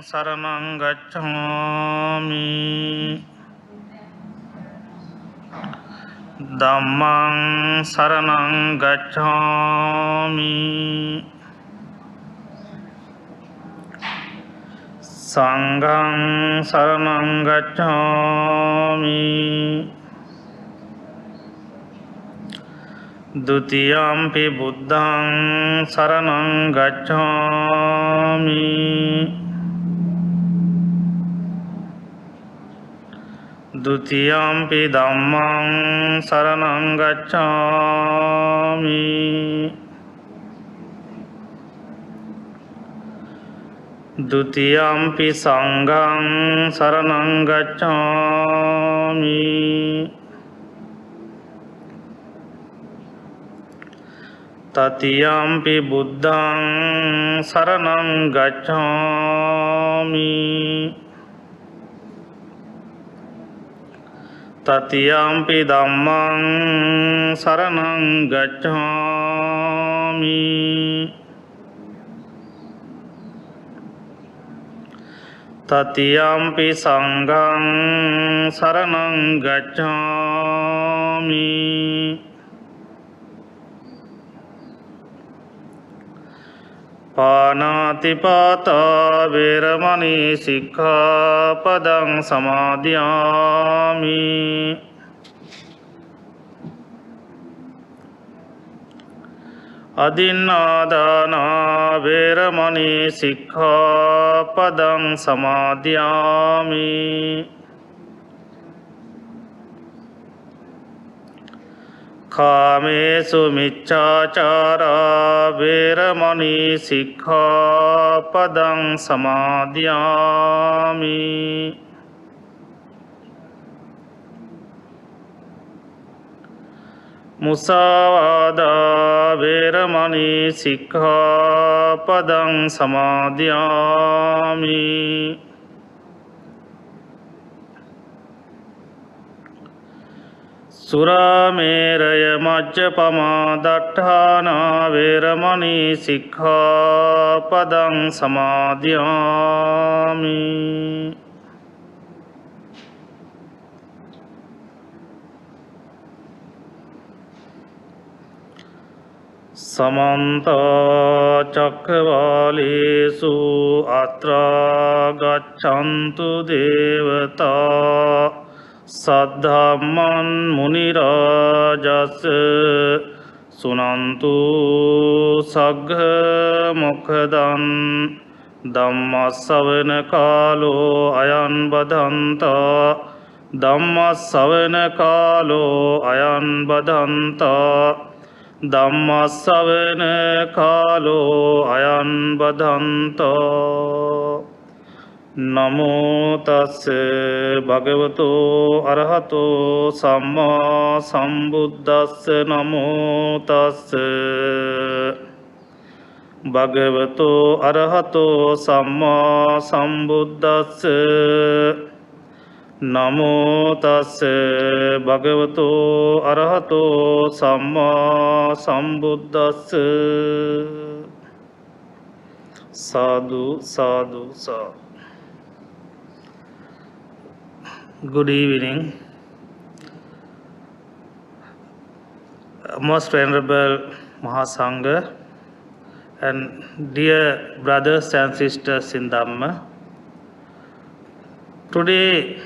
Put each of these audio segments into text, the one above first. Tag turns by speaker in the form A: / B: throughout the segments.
A: saranang gacchami Dhammang saranang gacchami Sanghang saranang gacchami Dutiyampi buddhang saranang gacchami Dutiyampi dhammang saranang gacchami Dutiyampi sanghang saranang gacchami Tatiyampi buddhang saranang gacchami Tatiyampi dhammang saranang gacchami Tatiyampi sanghang saranang gacchami Panatipata veramani sikkhapadang samadhiyami Adinādāna veramani sikkhapadang samadhiyami Kāmesu miccācārā veramani sikkhapadang samadhiyami Musāvādā veramani sikkhapadang samadhiyami Surameraya majjapamā daṭṭhānā veramani sikkhapadang samadhiyami Samantā cakkavālesu atrā gacchantu devatā Saddhamman munirājasa sunantu saggha mokhadan Dhammasavana kālo ayan badhanta Dhammasavana kālo ayan badhanta Dhammasavana kālo ayan badhanta Namo tassa bhagavato arahato samma sambuddhassa Namo tassa bhagavato arahato samma sambuddhassa Namo tassa bhagavato arahato samma sambuddhassa Sadhu sadhu sadhu Good evening. Most Venerable Mahasangha and dear brothers and sisters in Dhamma. Today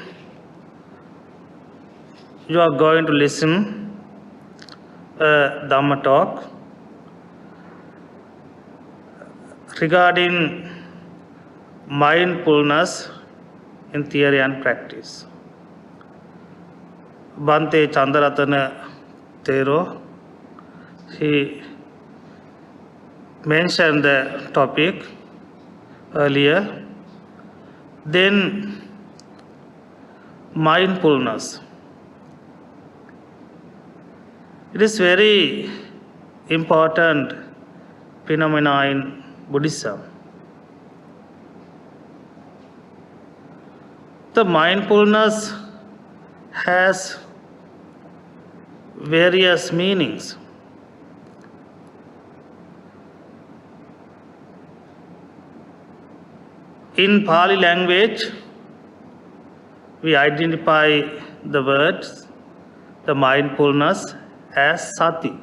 A: you are going to listen a Dhamma talk regarding mindfulness in theory and practice. Bhante Thera, he mentioned the topic earlier. Then mindfulness. It is very important phenomena in Buddhism. The mindfulness has various meanings. In Pali language, we identify the words, the mindfulness, as sati.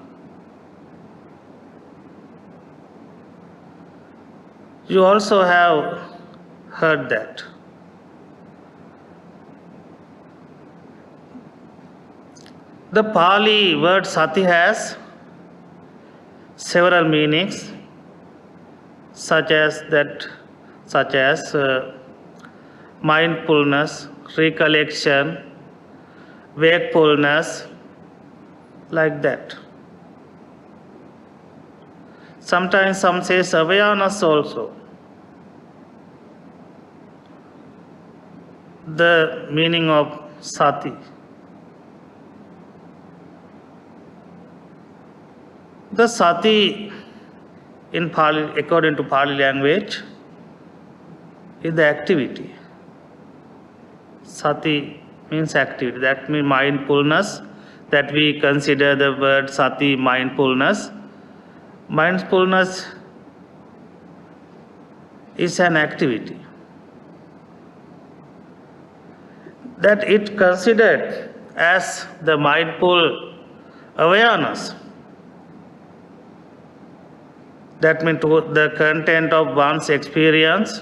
A: You also have heard that. The Pali word sati has several meanings, such as mindfulness, recollection, wakefulness, like that. Sometimes some say awareness also. The meaning of sati. The sati in Pali, according to Pali language, is the activity. Sati means activity. That means mindfulness. That we consider the word sati mindfulness. Mindfulness is an activity that it considered as the mindful awareness. That means the content of one's experience,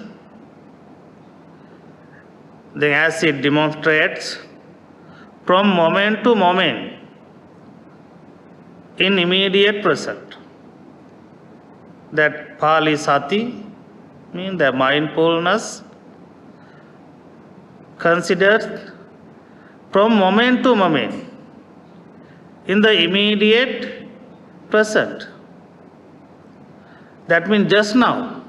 A: then as it demonstrates from moment to moment in immediate present. That Pali sati means the mindfulness considered from moment to moment in the immediate present. That means just now.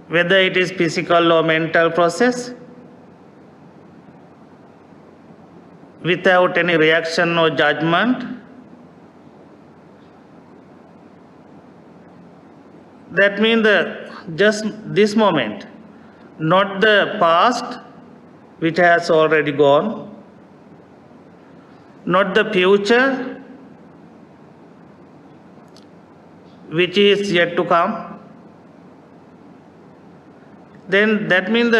A: Whether it is physical or mental process, without any reaction or judgment, that means just this moment, not the past which has already gone, not the future which is yet to come. Then that means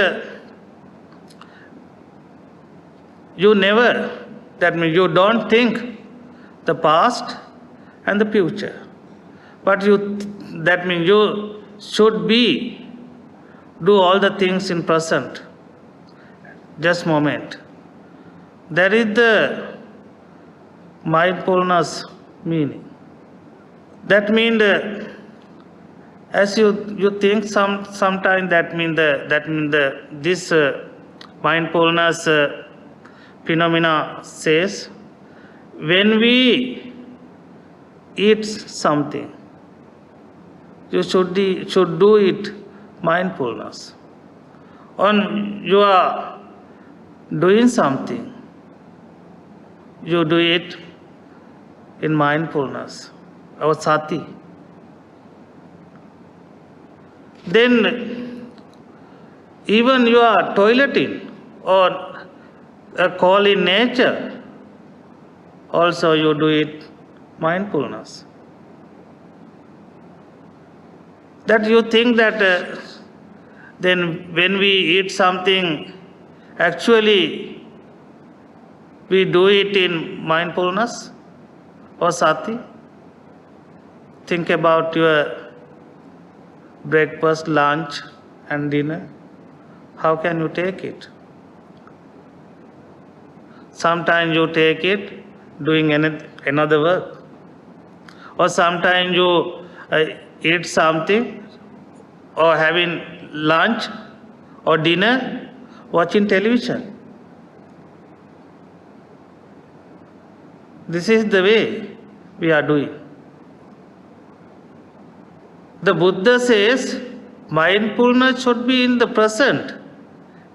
A: you don't think the past and the future. But that means you should do all the things in present, just moment. That is the mindfulness meaning. That means as you think sometime, that means this mindfulness phenomena says, when we eat something, you should do it mindfulness. When you are doing something, you do it in mindfulness, or sati. Then even you are toileting or calling nature, also you do it mindfulness. That you think that then when we eat something, actually we do it in mindfulness or sati. Think about your breakfast, lunch and dinner. How can you take it? Sometimes you take it doing another work. Or sometimes you eat something or having lunch or dinner watching television. This is the way we are doing. The Buddha says mindfulness should be in the present.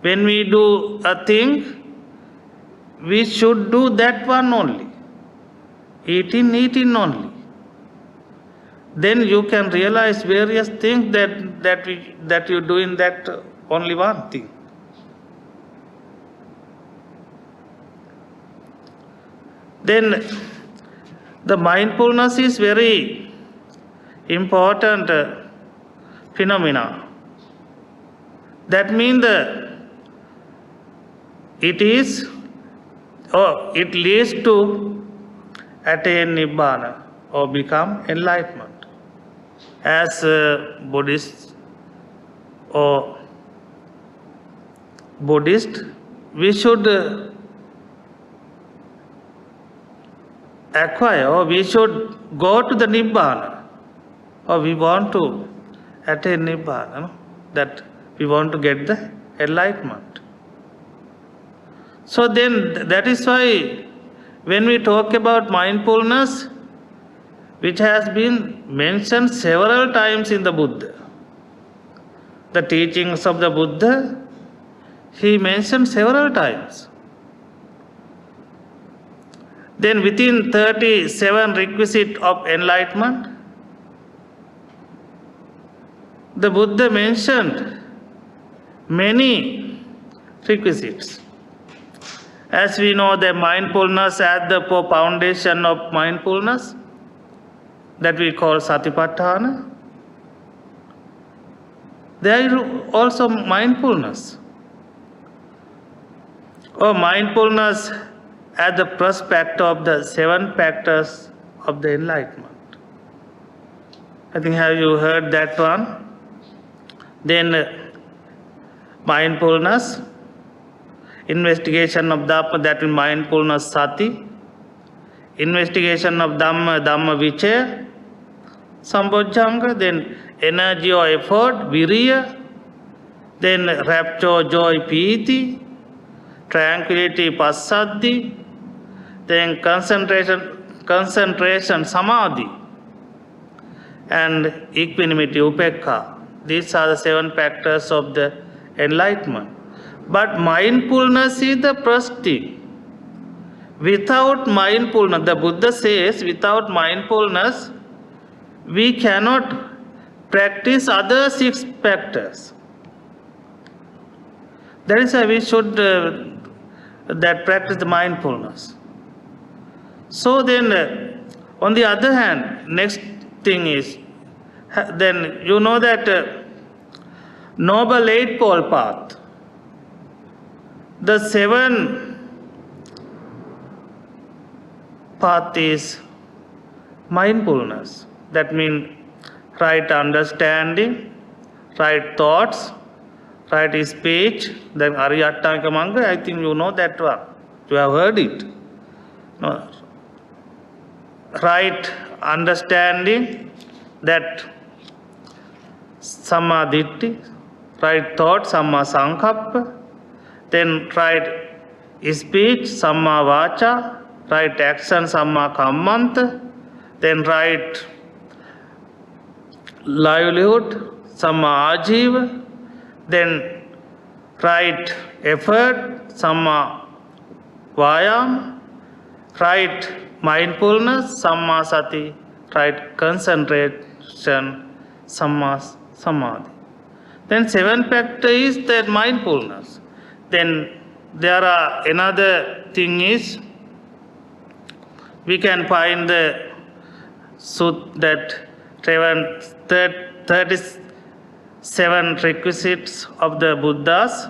A: When we do a thing, we should do that one only. Eating only. Then you can realize various things that you do in that only one thing. Then the mindfulness is very important phenomena. That means it leads to attain Nibbana or become enlightenment. As Buddhist, we should acquire, or we should go to the Nibbana, or we want to attain Nibbana, that we want to get the enlightenment. So then that is why when we talk about mindfulness, which has been mentioned several times in the Buddha, the teachings of the Buddha, he mentioned several times. Then within 37 requisites of enlightenment, the Buddha mentioned many requisites. As we know, the mindfulness as the foundation of mindfulness, that we call Satipatthana. There is also mindfulness, or mindfulness as the prospect of the 7 factors of the enlightenment. I think, have you heard that one? Then mindfulness, investigation of Dhamma, that is mindfulness sati, investigation of Dhamma, Dhamma vichaya, sambojjhanga, then energy or effort, viriya, then rapture, joy, piti, tranquility, passaddhi, then concentration, samadhi, and equanimity, upekha. These are the 7 factors of the enlightenment. But mindfulness is the first thing. Without mindfulness, the Buddha says, without mindfulness, we cannot practice other 6 factors. That is why we should practice the mindfulness. So then, on the other hand, next thing is, then you know that Noble Eightfold Path, the 7 path is mindfulness. That means right understanding, right thoughts, right speech, then Ariyattaka Manga, I think you know that one. You have heard it. No. Right understanding, that Samma Ditti, right thought, Samma Sankappa, then right speech, Samma Vacha, right action, Samma Kammanta, then right livelihood, Samma Ajiva, then right effort, Samma Vayam, right mindfulness, Samma Sati, right concentration, Samma Samadhi. Then 7 factor is that mindfulness. Then there are another thing is, we can find the that 37 requisites of the Buddha's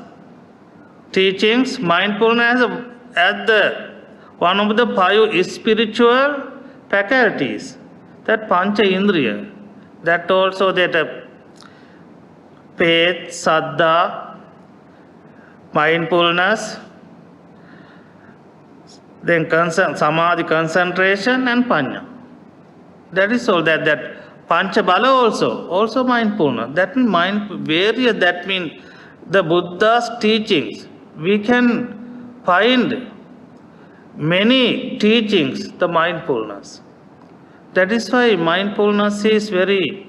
A: teachings. Mindfulness as the one of the 5 spiritual faculties, that Pancha Indriya, that also that faith, saddha, mindfulness, then samadhi, concentration, and panya. That is all that pancha bala also mindfulness. That means various, that means the Buddha's teachings. We can find many teachings, the mindfulness. That is why mindfulness is very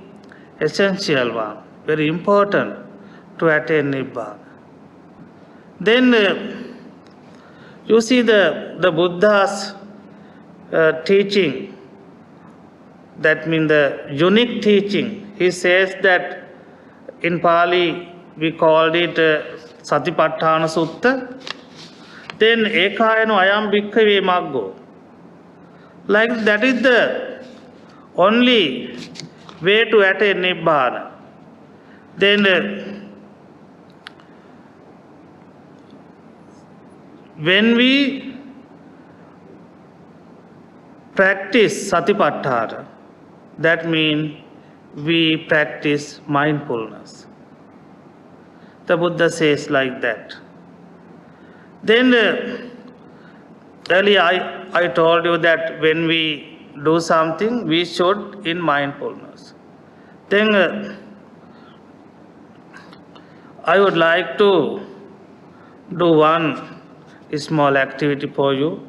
A: essential one, very important to attain Nibbana. Then you see the Buddha's teaching, that means the unique teaching. He says that in Pali we called it Satipatthana Sutta. Then Ekayano Ayam Bhikkhave Maggo. Like that is the only way to attain Nibbana. Then when we practice satipatthana, that means we practice mindfulness. The Buddha says like that. Then earlier I told you that when we do something, we should in mindfulness. Then I would like to do one small activity for you.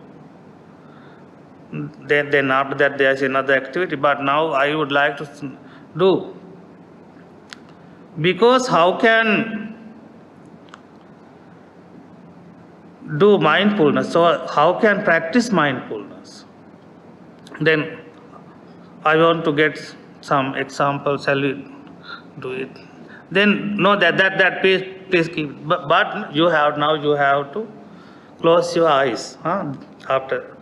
A: Then after that there is another activity. But now I would like to do. Because how can do mindfulness? So how can practice mindfulness? Then I want to get some examples. Shall we do it? Then no, that please keep. But you have to close your eyes after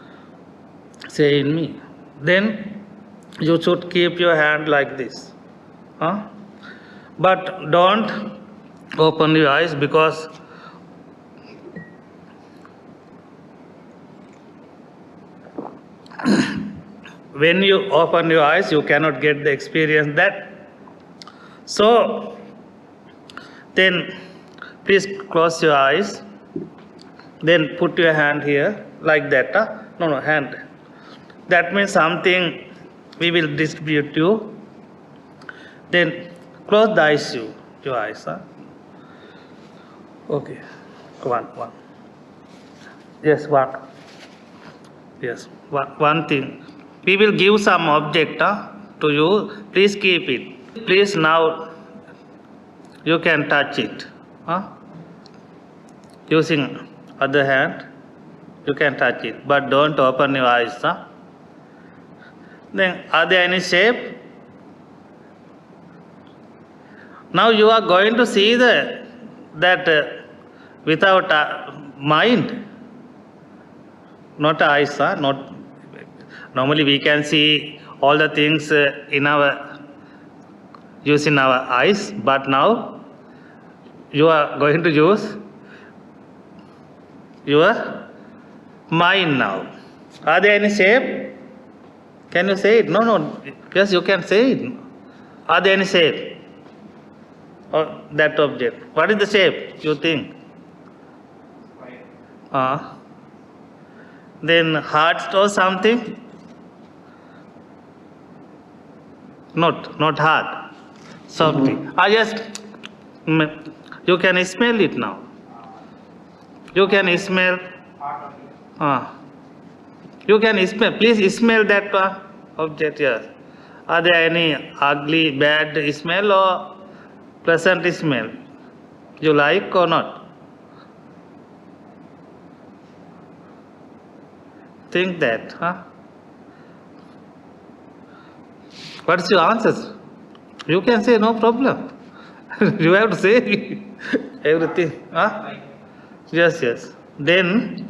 A: saying me. Then you should keep your hand like this. But don't open your eyes, because when you open your eyes, you cannot get the experience that. So then please close your eyes. Then put your hand here like that. No, hand. That means something we will distribute you. Then close the eyes, your eyes. Okay. One. Yes, one. Yes, one thing. We will give some object to you. Please keep it. Please now you can touch it. Using other hand, you can touch it. But don't open your eyes. Then are there any shape? Now you are going to see that without mind, not eyes. Not normally we can see all the things using our eyes, but now you are going to use your mind now. Are there any shape? Can you say it? No. Yes, you can say it. Are there any shape? Or that object? What is the shape you think? Then heart or something? Not heart. Something. Yes. You can smell it now. You can smell. You can smell. Please smell that object. Yes. Are there any ugly, bad smell or pleasant smell? You like or not? Think that. What's your answers? You can say no problem. You have to say everything. Yes. Then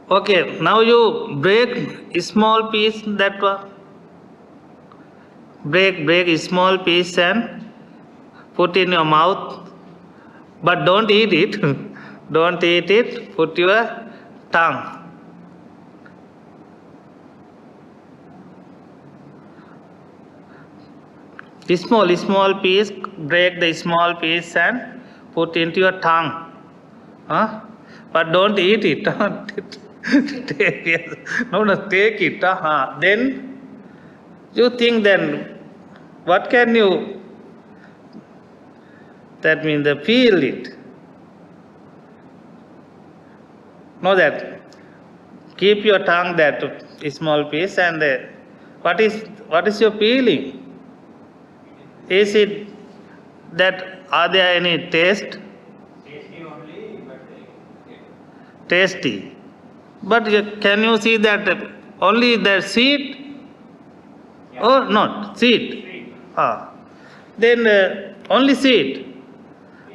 A: okay, now you break a small piece, that one. Break a small piece and put in your mouth. But don't eat it. Don't eat it. Put your tongue. Small piece, break the small piece and put into your tongue. But don't eat it. Take it. Then you think then, what can you, that means feel it. Know that. Keep your tongue that small piece and what is your feeling? Is it that, are there any taste?
B: Tasty only, but
A: Tasty. But can you see that only the sweet or not? Sweet. Then only sweet.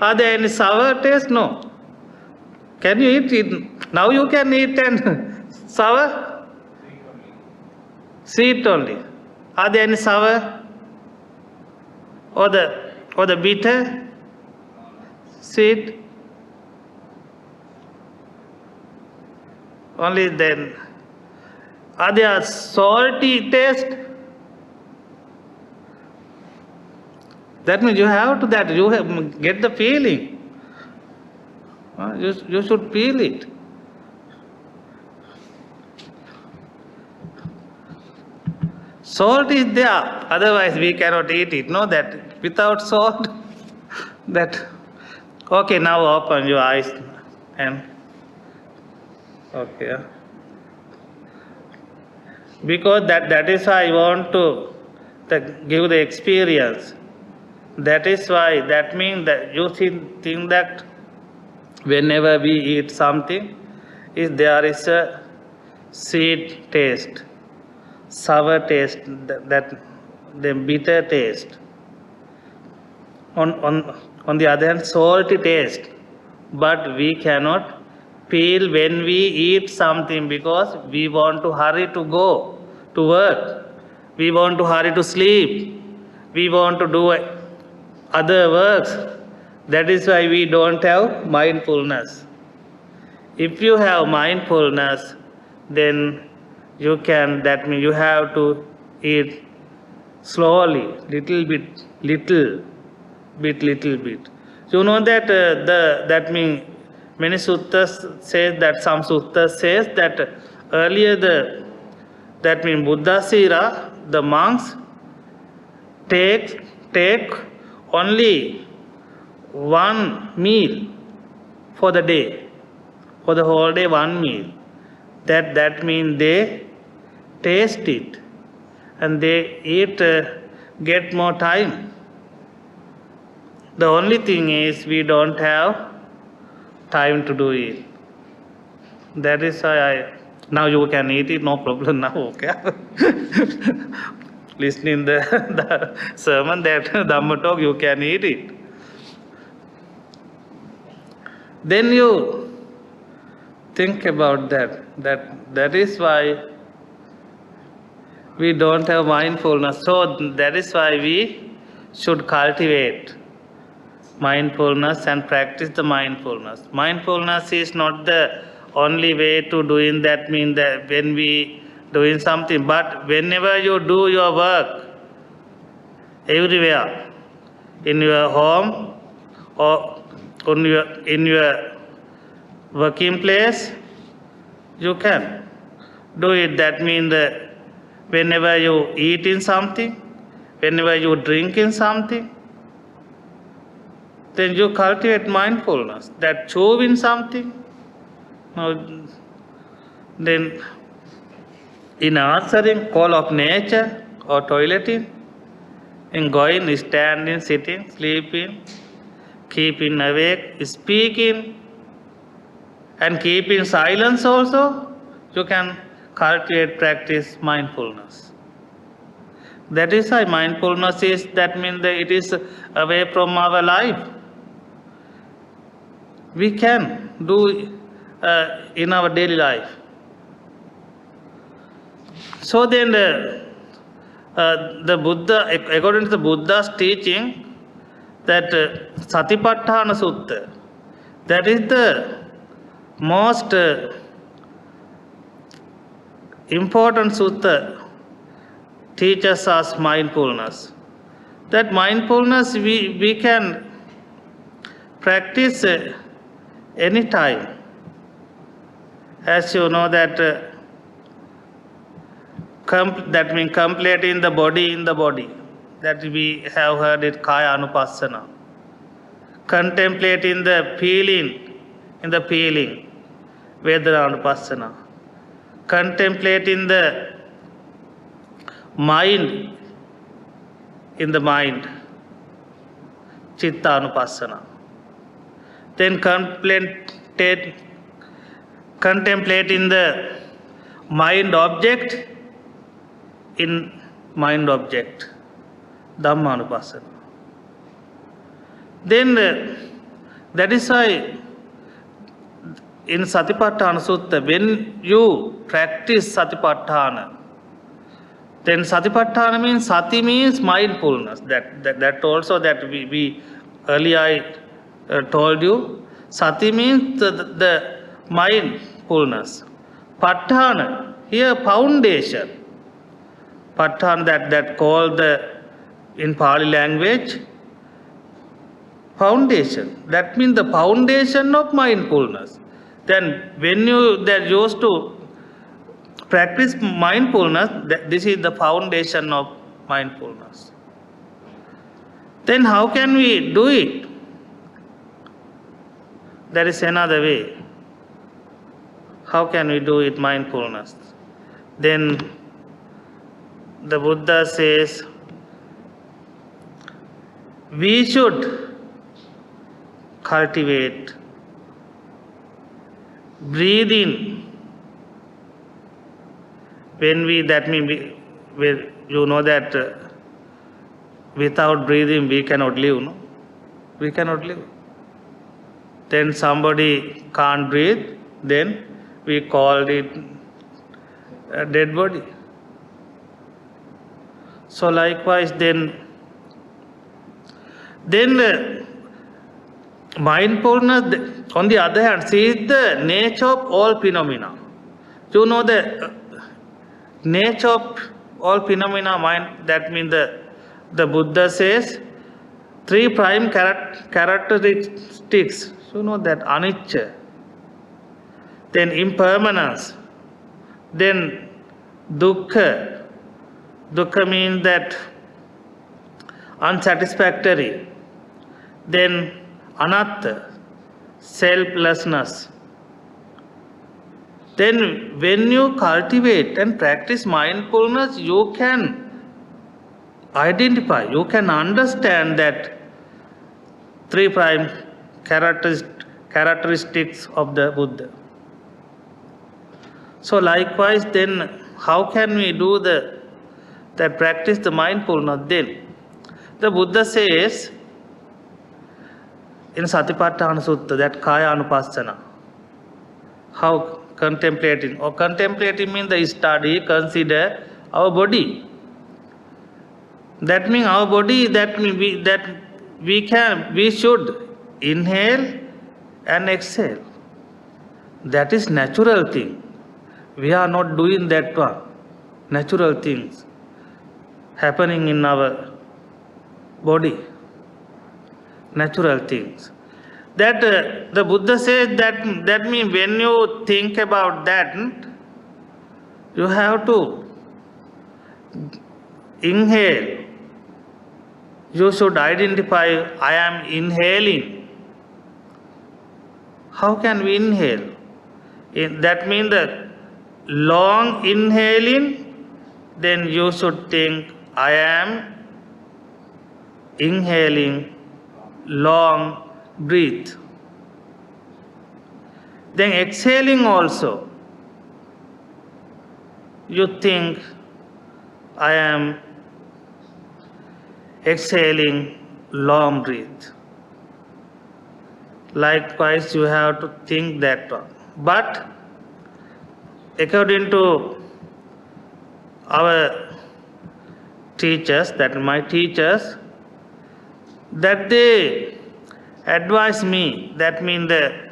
A: Are there any sour taste? No. Can you eat it? Now you can eat and sour?
B: sweet only.
A: Sweet only. Are there any sour? or the bitter, sweet? Only then. Are there salty taste? That means you have to that. You have, get the feeling. You should feel it. Salt is there, otherwise we cannot eat it. No, that without salt, that. Okay, now open your eyes and. Okay. Because that is why I want to give the experience. That is why, that means that you think that whenever we eat something, if there is a sweet taste, sour taste, that the bitter taste. On the other hand, salty taste. But we cannot feel when we eat something because we want to hurry to go to work. We want to hurry to sleep. We want to do other works. That is why we don't have mindfulness. If you have mindfulness, then you can, that means you have to eat slowly, little bit. You know that that means many suttas says that, some suttas says that earlier that means Buddha's era, the monks take only one meal for the day, for the whole day, one meal. That means they taste it and they eat, get more time. The only thing is we don't have time to do it. That is why now you can eat it, no problem now, okay? Listening the sermon, that Dhamma talk, you can eat it. Then you think about that is why we don't have mindfulness. So that is why we should cultivate mindfulness and practice the mindfulness. Mindfulness is not the only way to doing that, mean that when we doing something, but whenever you do your work, everywhere, in your home or in your working place, you can do it. That means that whenever you eat in something, whenever you drink in something, then you cultivate mindfulness. That chew in something, then in answering call of nature or toileting, in going, standing, sitting, sleeping, keeping awake, speaking, and keeping silence also, you can cultivate, practice mindfulness. That is why mindfulness is, that means that it is away from our life. We can do in our daily life. So then the Buddha, according to the Buddha's teaching, that Satipatthana Sutta, that is the most important sutta, teaches us mindfulness. That mindfulness we can practice any time. As you know that that means completing the body in the body. That we have heard it, Kaya Anupassana. Contemplating the feeling in the feeling, Vedana Anupassana. Contemplating the mind in the mind, Chitta Anupassana. Then contemplating the mind object in mind object, Dhamma Anupassana. Then that is why in Satipatthana Sutta, when you practice Satipatthana, Then Satipatthana means, Sati means mindfulness. That also that we earlier I told you. Sati means the mindfulness. Patthana, here foundation. Patthana that called in Pali language, foundation. That means the foundation of mindfulness. Then when you that used to practice mindfulness, this is the foundation of mindfulness. Then how can we do it? There is another way. How can we do it, mindfulness? Then the Buddha says, we should cultivate breathing. When that means you know that without breathing we cannot live, no? We cannot live. Then somebody can't breathe, then we call it a dead body. So likewise, then mindfulness, on the other hand, sees the nature of all phenomena. You know the nature of all phenomena, mind, that means the Buddha says, three prime characteristics. You know that anicca, then impermanence, then dukkha. Dukkha means that unsatisfactory. Then anatta, selflessness. Then when you cultivate and practice mindfulness, you can identify, you can understand that three prime characteristics of the Buddha. So likewise, then how can we do that practice the mindfulness? Then the Buddha says in Satipatthana Sutta, that kaya anupassana, how contemplating means the study, consider our body. That means our body, we should inhale and exhale. That is natural thing. We are not doing that one. Natural things happening in our body. Natural things. That the Buddha says that means when you think about that, you have to inhale. You should identify, I am inhaling. How can we inhale? That means the long inhaling, then you should think, I am inhaling long breath. Then exhaling also, you think, I am exhaling long breath. Likewise, you have to think that one. But according to our teachers, that my teachers, that they advise me, that means that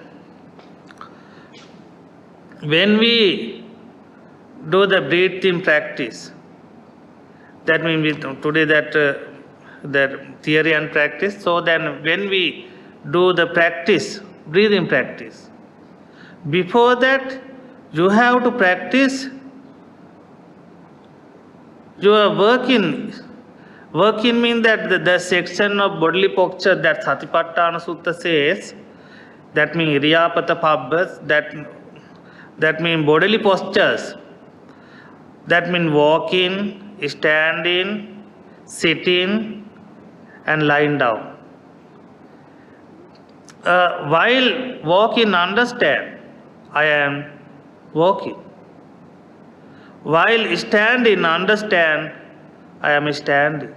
A: when we do the breathing practice, that means today that theory and practice, so then when we do the practice, breathing practice, before that you have to practice your working. Working means that the section of bodily posture that Satipatthana Sutta says, that means Iriyapata Pabbas, that means bodily postures. That means walking, standing, sitting, and lying down. While walking, understand, I am walking. While standing, understand, I am standing.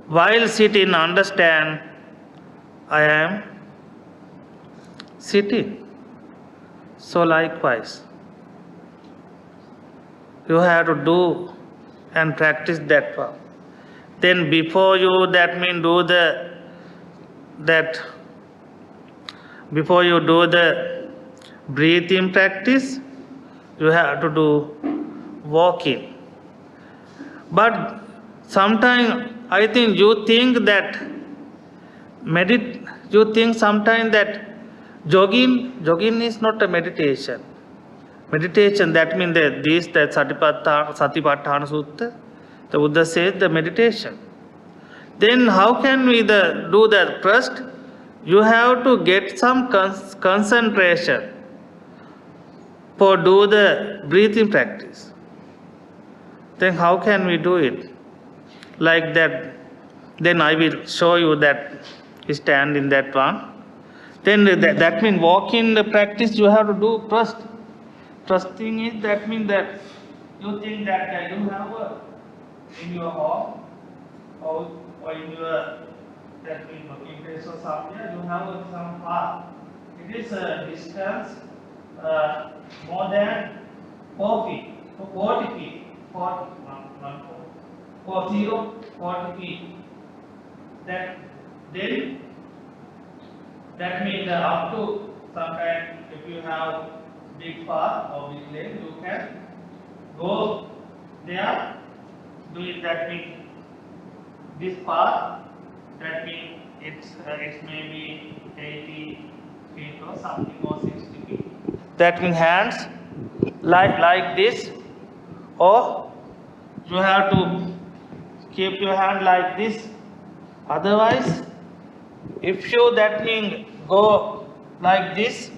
A: While sitting, understand, I am sitting. So likewise, You have to do and practice that one. Then before you do that before you do the breathing practice, you have to do walking. But sometimes I think you think that you think sometimes that jogging is not a meditation. Meditation, that means that Satipatthana Sutta, the Buddha says the meditation. Then how can we do that? First, you have to get some concentration for do the breathing practice. Then how can we do it? Like that. Then I will show you that stand in that one. Then that means walking the practice you have to do first. First thing is that means that you think that you have in your home or in your that means working place or somewhere you have some path. It is a distance more than 4 feet, 40 feet, 40 feet. That means up to sometimes if you have big path or big lane, you can go there. Doing that means this path. That means it's maybe 80 feet or something or 60 feet. That means hands like this, or you have to keep your hand like this. Otherwise, if you that means go like this,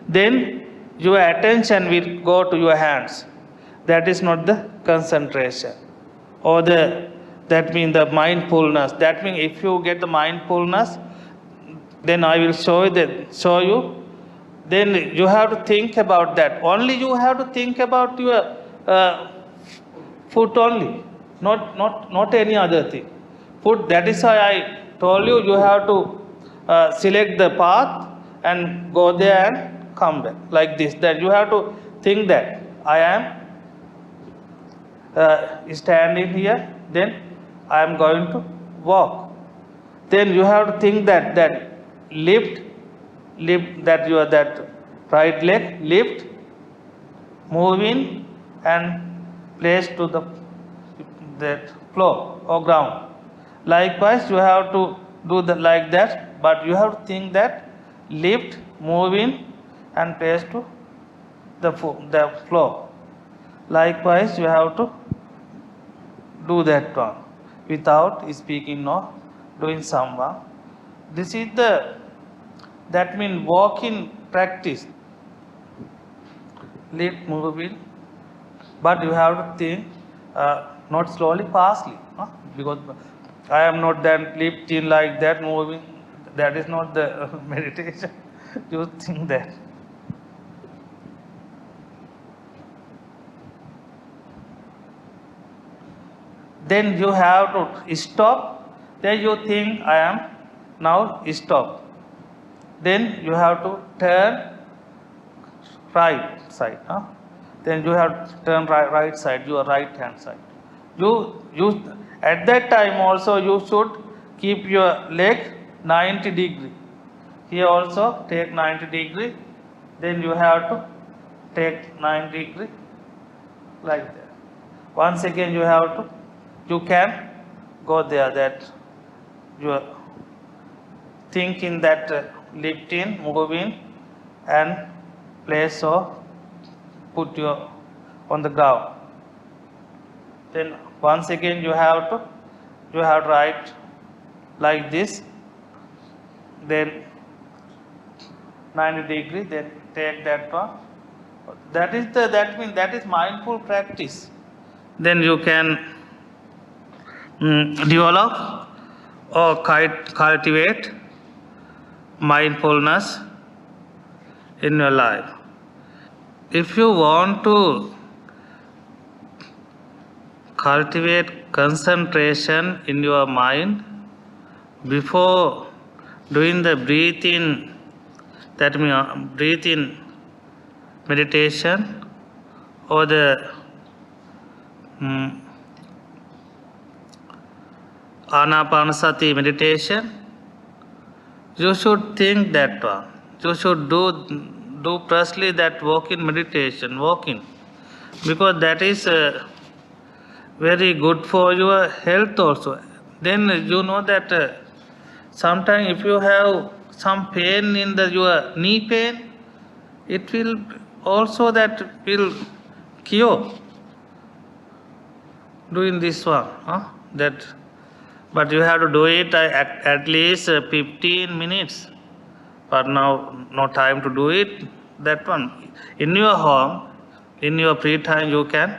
A: then your attention will go to your hands. That is not the concentration. Or that means the mindfulness. That means if you get the mindfulness, then I will show you. Then you have to think about that. Only you have to think about your foot only, not any other thing. Foot. That is why I told you you have to select the path and go there and come back like this. Then you have to think that I am standing here. Then I am going to walk. Then you have to think that lift that you are that right leg lift, moving and place to that floor or ground. Likewise, you have to do like that, but you have to think that lift, moving and place to the floor. Likewise, you have to do that one without speaking or doing someone. This is that means walking practice. Lift, moving, but you have to think not slowly, fastly, because I am not then lifting like that, moving. That is not the meditation. You think that. Then you have to stop. Then you think I am now stop. Then you have to turn right side. Then you have to turn right side, your right hand side. You at that time also you should keep your leg 90 degree. Here also take 90 degree. Then you have to take 90 degree like that. Once again you can go there, that you are thinking that lifting, moving and place or put your on the ground. Then once again you have to write like this, then 90 degree, then take that one. That means that is mindful practice. Then you can develop or cultivate mindfulness in your life. If you want to cultivate concentration in your mind before doing the breathing, that means breathing meditation or the Anapanasati meditation, you should think that one. You should do precisely that walk-in meditation, walk-in. Because that is very good for your health also. Then you know that sometimes if you have some pain in your knee pain, it will also that will cure doing this one. That, but you have to do it at least 15 minutes. But now no time to do it. That one in your home, in your free time you can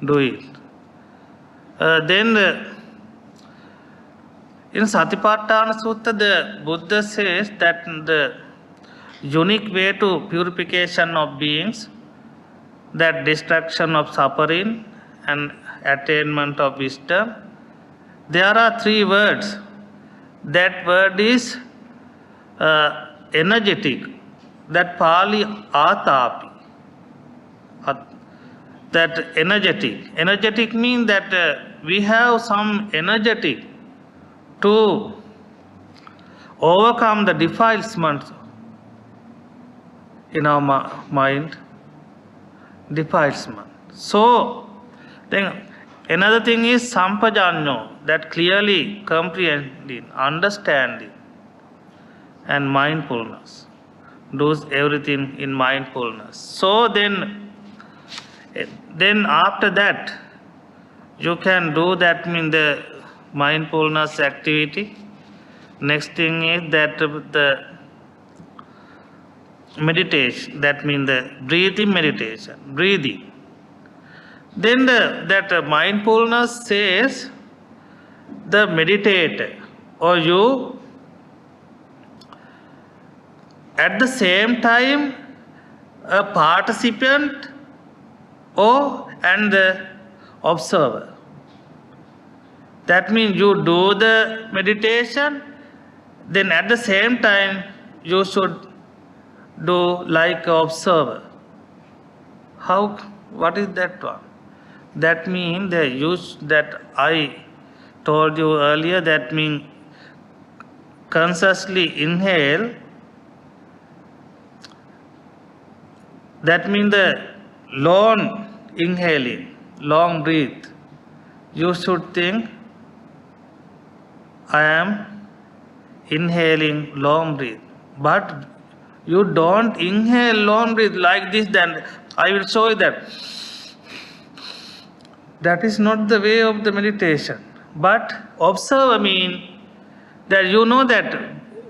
A: do it. Then in Satipatthana Sutta, the Buddha says that the unique way to purification of beings, that destruction of suffering and attainment of wisdom, there are 3 words. That word is energetic. That Pali Atapi. That energetic. Energetic means that we have some energetic to overcome the defilements in our mind. Defilement. So, then another thing is sampajanyo, that clearly comprehending, understanding, and mindfulness. Does everything in mindfulness. So then after that, you can do that mean the mindfulness activity. Next thing is that the meditation, that means the breathing meditation, breathing. Then that mindfulness says the meditator or you at the same time a participant and the observer. That means you do the meditation, then at the same time you should do like observer. What is that one? That means the use that I told you earlier, that means consciously inhale. That means the long inhaling, long breathe. You should think, I am inhaling long breath. But you don't inhale long breath like this, then I will show you that. That is not the way of the meditation. But observe means that you know that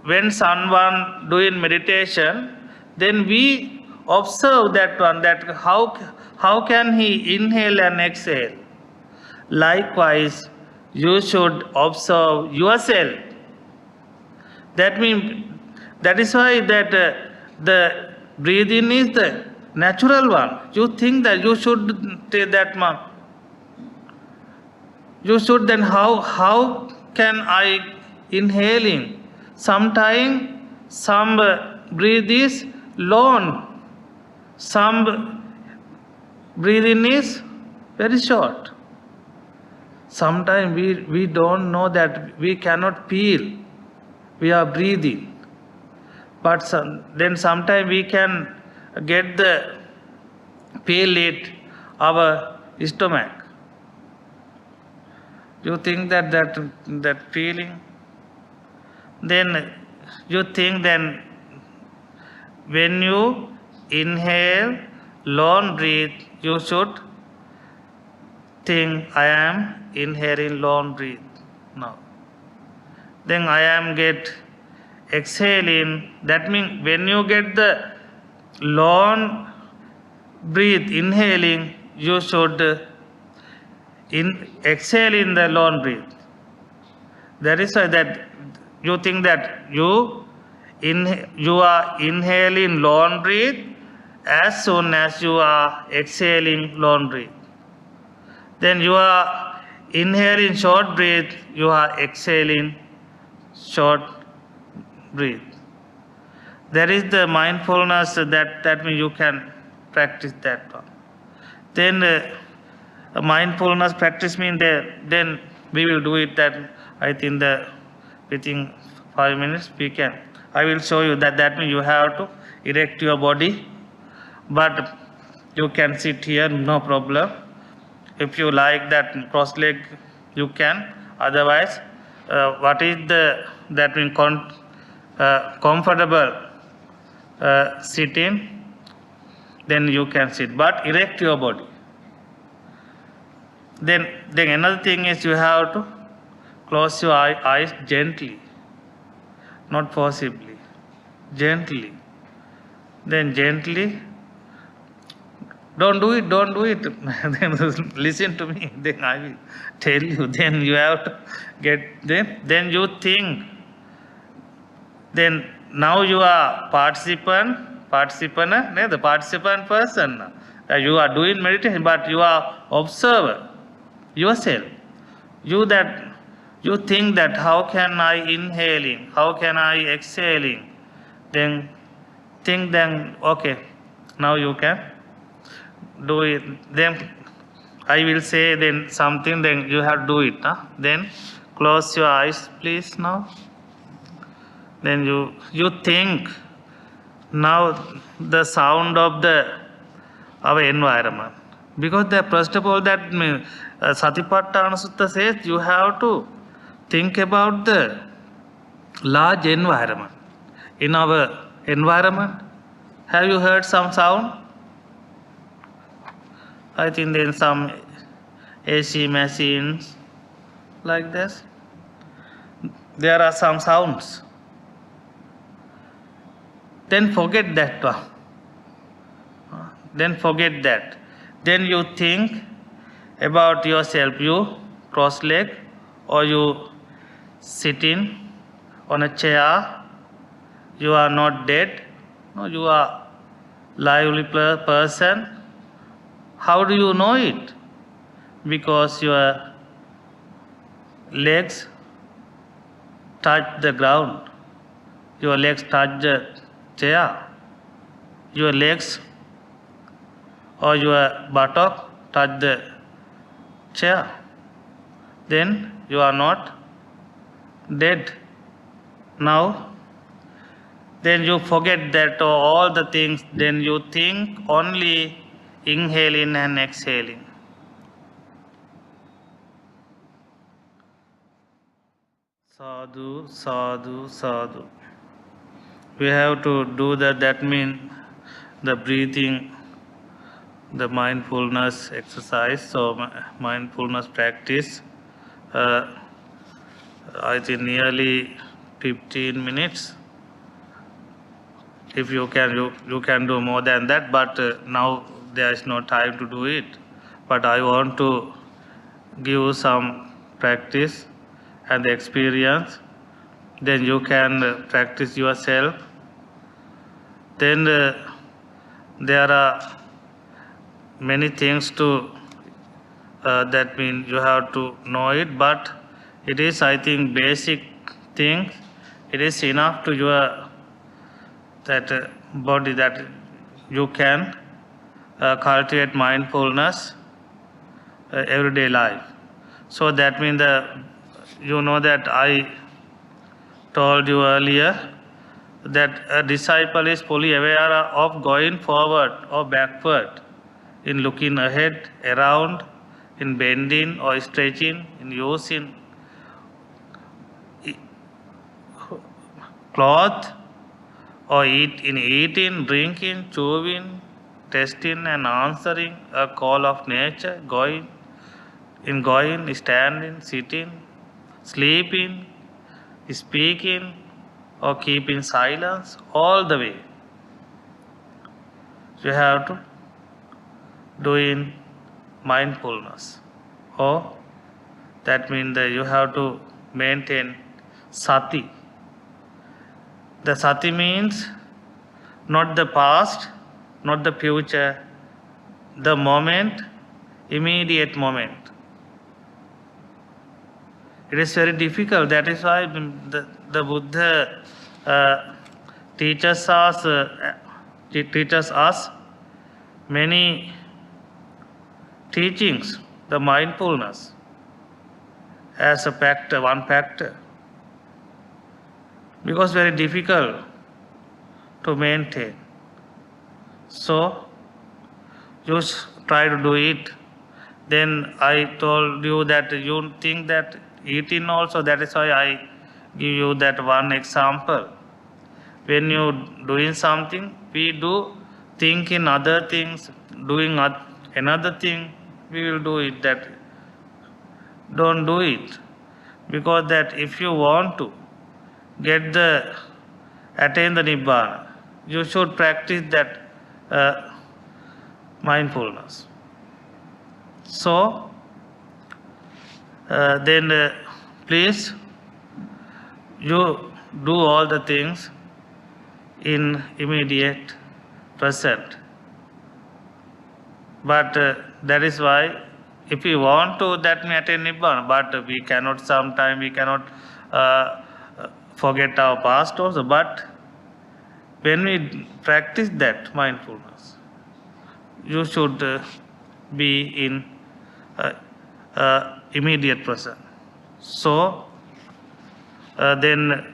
A: when someone doing meditation, then we observe that one, that how can he inhale and exhale. Likewise, you should observe yourself. That means, that is why that the breathing is the natural one. You think that you should take that one. You should then how can I inhaling? Sometimes some breath is long, some breathing is very short. Sometimes we don't know that we cannot feel we are breathing. But then sometimes we can get the feel it our stomach. You think that feeling? Then you think then when you inhale long breath, you should think I am inhaling long breath now. Then I am get exhaling. That means when you get the long breath inhaling, you should exhale in the long breath. That is why that you think that you are inhaling long breath as soon as you are exhaling long breath. Then you are inhaling short breath, you are exhaling short breath. There is the mindfulness that means you can practice that one. Then mindfulness practice means then we will do it that I think within 5 minutes we can. I will show you that means you have to erect your body, but you can sit here, no problem. If you like that cross leg, you can. Otherwise, what is that means comfortable sitting, then you can sit, but erect your body. Then another thing is you have to close your eyes gently, not forcibly, gently. Then gently, don't do it. Then listen to me, then I will tell you. Then you have to then you think. Then now you are participant, the participant person. You are doing meditation, but you are observer yourself. You think that how can I inhaling, how can I exhaling. Then think okay, now you can do it. Then I will say then something, then you have to do it. Then close your eyes, please, now. Then you think now the sound of our environment. Because first of all, that Satipatthana Sutta says you have to think about the large environment. In our environment, have you heard some sound? I think then some AC machines like this. There are some sounds. Then forget that one. Then forget that. Then you think about yourself. You cross leg, or you sitting on a chair. You are not dead. No, you are lively person. How do you know it? Because your legs touch the ground. Your legs touch the chair. Your legs or your buttock touch the chair. Then you are not dead. Now, then you forget that all the things. Then you think only inhaling and exhaling. Sadhu, sadhu, sadhu. We have to do that. That means the breathing, the mindfulness exercise. So mindfulness practice. I think nearly 15 minutes. If you can, you can do more than that. But now there is no time to do it. But I want to give you some practice and experience. Then you can practice yourself. Then there are many things to that means you have to know it, but it is, I think, basic thing. It is enough to your that body that you can cultivate mindfulness everyday life. So that means you know that I told you earlier that a disciple is fully aware of going forward or backward, in looking ahead, around, in bending or stretching, in using cloth, or in eating, drinking, chewing, testing and answering a call of nature, going, standing, sitting, sleeping, speaking, or keeping silence, all the way. You have to do in mindfulness. Or that means that you have to maintain sati. The sati means not the past, not the future, the moment, immediate moment. It is very difficult. That is why the Buddha teaches us many teachings the mindfulness as a factor, one factor. Because very difficult to maintain. So, you try to do it. Then I told you that you think that eating also, that is why I give you that one example. When you doing something, we do think in other things, doing another thing, we will do it. That don't do it. Because that if you want to attain the Nibbana, you should practice that mindfulness. So, then please, you do all the things in immediate present. But that is why, if we want to, that may attain Nibbana, but we cannot, sometimes we cannot forget our past also. But when we practice that mindfulness, you should be in immediate present. So, then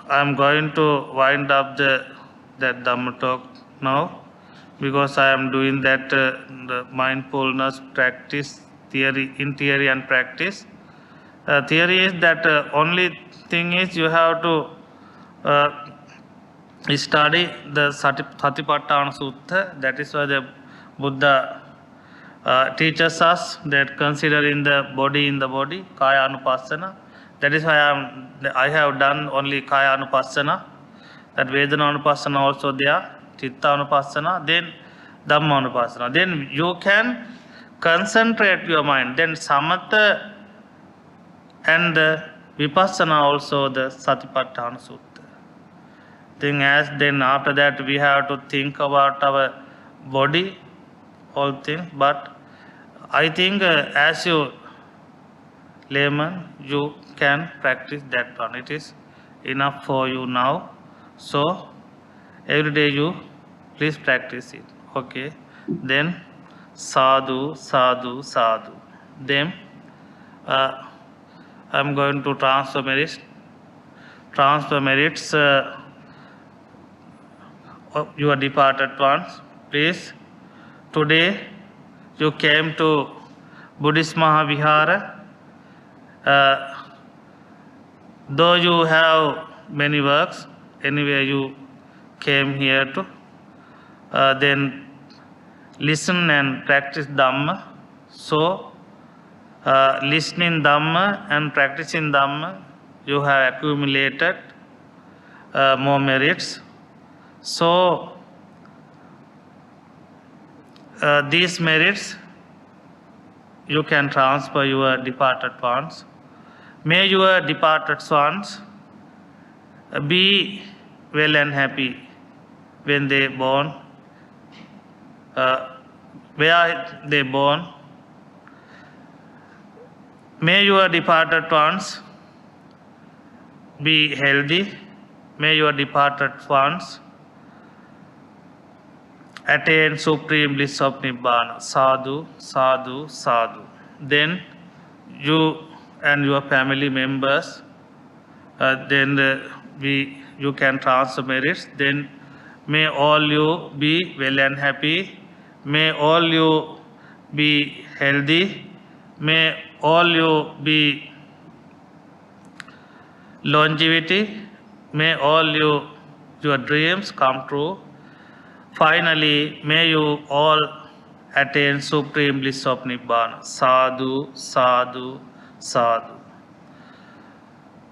A: I am going to wind up that Dhamma talk now, because I am doing that the mindfulness practice theory, in theory and practice. Theory is that only thing is you have to study the Satipatthana Sutta. That is why the Buddha teaches us that considering the body in the body, Kaya Anupassana. That is why I have done only Kaya Anupassana. That Vedana Anupassana also there, Chitta Anupassana, then Dhamma Anupassana. Then you can concentrate your mind. Then Samatha and Vipassana also, the Satipatthana Sutta. Then after that we have to think about our body, all things. But I think as you layman, you can practice that one. It is enough for you now. So every day you please practice it. Okay. Then sadhu, sadhu, sadhu. Then I am going to transfer merits. Transfer merits of your departed ones. Please, today you came to Buddhist Mahavihara. Though you have many works, anyway you came here to then listen and practice Dhamma. So, listening Dhamma and practicing Dhamma, you have accumulated more merits. So, these merits you can transfer your departed ones. May your departed ones be well and happy when they born, where they born. May your departed ones be healthy. May your departed ones attain supreme bliss of Nibbana. Sadhu, sadhu, sadhu. Then you and your family members, you can transfer merits. Then may all you be well and happy. May all you be healthy. May all you be longevity. May all your dreams come true. Finally, may you all attain supreme bliss of Nibbana. Sadhu, sadhu, sadhu.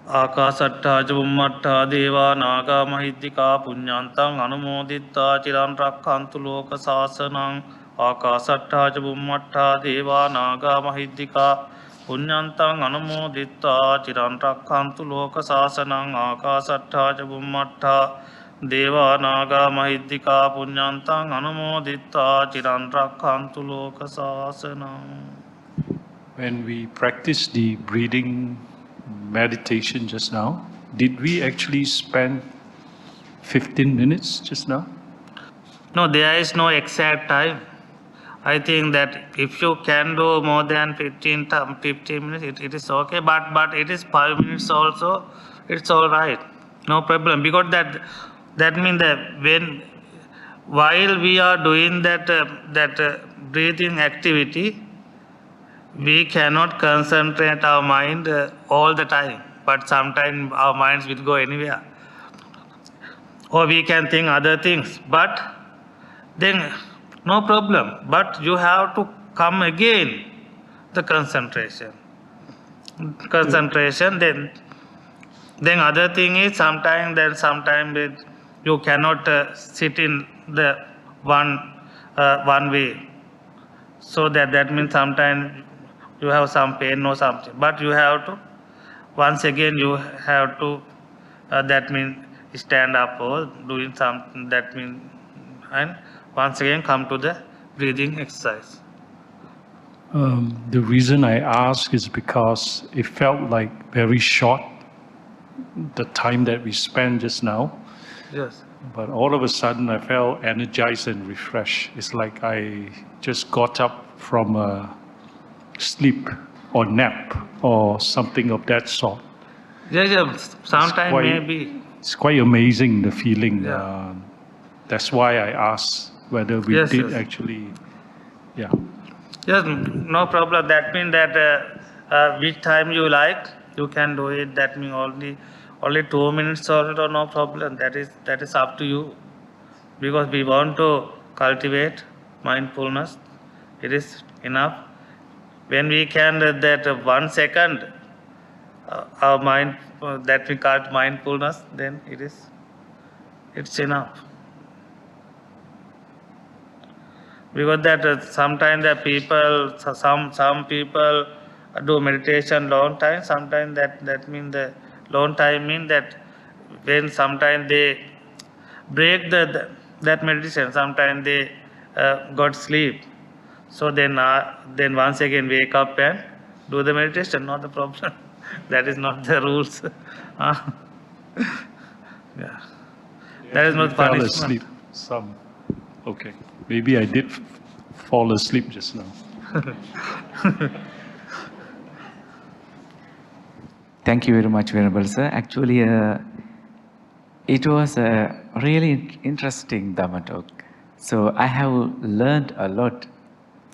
A: Akasatta Jummatta Deva Naga Mahidika Punyantang Anumoditta Chiran Rakkantu Loka Sasanang. Akasatta Jummatta Deva Naga Mahidika Punyantang Anumoditta Chiran Rakkantu Loka Sasanang. Akasatta Jummatta Deva Naga Mahidika Punyantang Anumoditta Chiran Rakkantu Loka Sasanang.
C: When we practice the breathing meditation just now, did we actually spend 15 minutes just now?
A: No, there is no exact time. I think that if you can do more than 15 minutes, it is okay. But it is 5 minutes also, it's all right. No problem. Because that means that while we are doing that breathing activity, we cannot concentrate our mind all the time. But sometimes our minds will go anywhere. Or we can think other things. But then no problem. But you have to come again, the concentration. Then other thing is sometimes you cannot sit in the one way. So that means sometimes you have some pain or something. But you have to, once again you have to, that means stand up or doing something, that means, and once again come to the breathing exercise.
C: The reason I ask is because it felt like very short, the time that we spent just now.
A: Yes.
C: But all of a sudden I felt energized and refreshed. It's like I just got up from a sleep or nap or something of that sort.
A: Yes, sometimes maybe.
C: It's quite amazing, the feeling.
A: Yeah.
C: That's why I asked whether we did actually, yeah.
A: Yes, no problem. That means that which time you like, you can do it. That means only 2 minutes or no problem. That is up to you. Because we want to cultivate mindfulness. It is enough. When we can that 1 second, our mind that we call mindfulness, then it's enough. Because that sometimes the people, some people do meditation long time. Sometimes that means the long time mean that when sometimes they break that meditation, sometimes they got sleep. So then once again wake up and do the meditation. Not the problem. That is not the rules. Yeah. That is not
C: Fell
A: punishment.
C: asleep. Some. Okay. Maybe I did fall asleep just now.
D: Thank you very much, Venerable Sir. Actually, it was a really interesting Dhamma talk. So I have learned a lot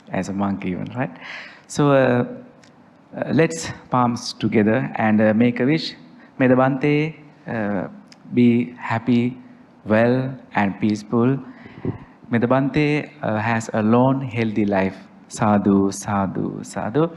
D: as a monk even, right? So let's palms together and make a wish. May the Bhante be happy, well and peaceful. May the Bhante has a long, healthy life. Sadhu, sadhu, sadhu.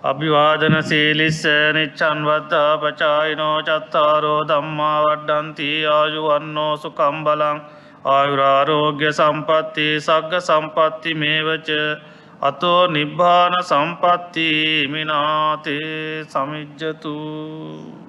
A: Abhivadana Silis Nichanvata Pachayino Chattaro Dhamma Vaddanti Ajuvanno Sukambalang Ayurarogya Sampatti Sagga Sampatti Mevacha Ato Nibbana Sampatti Minate Samijjatu.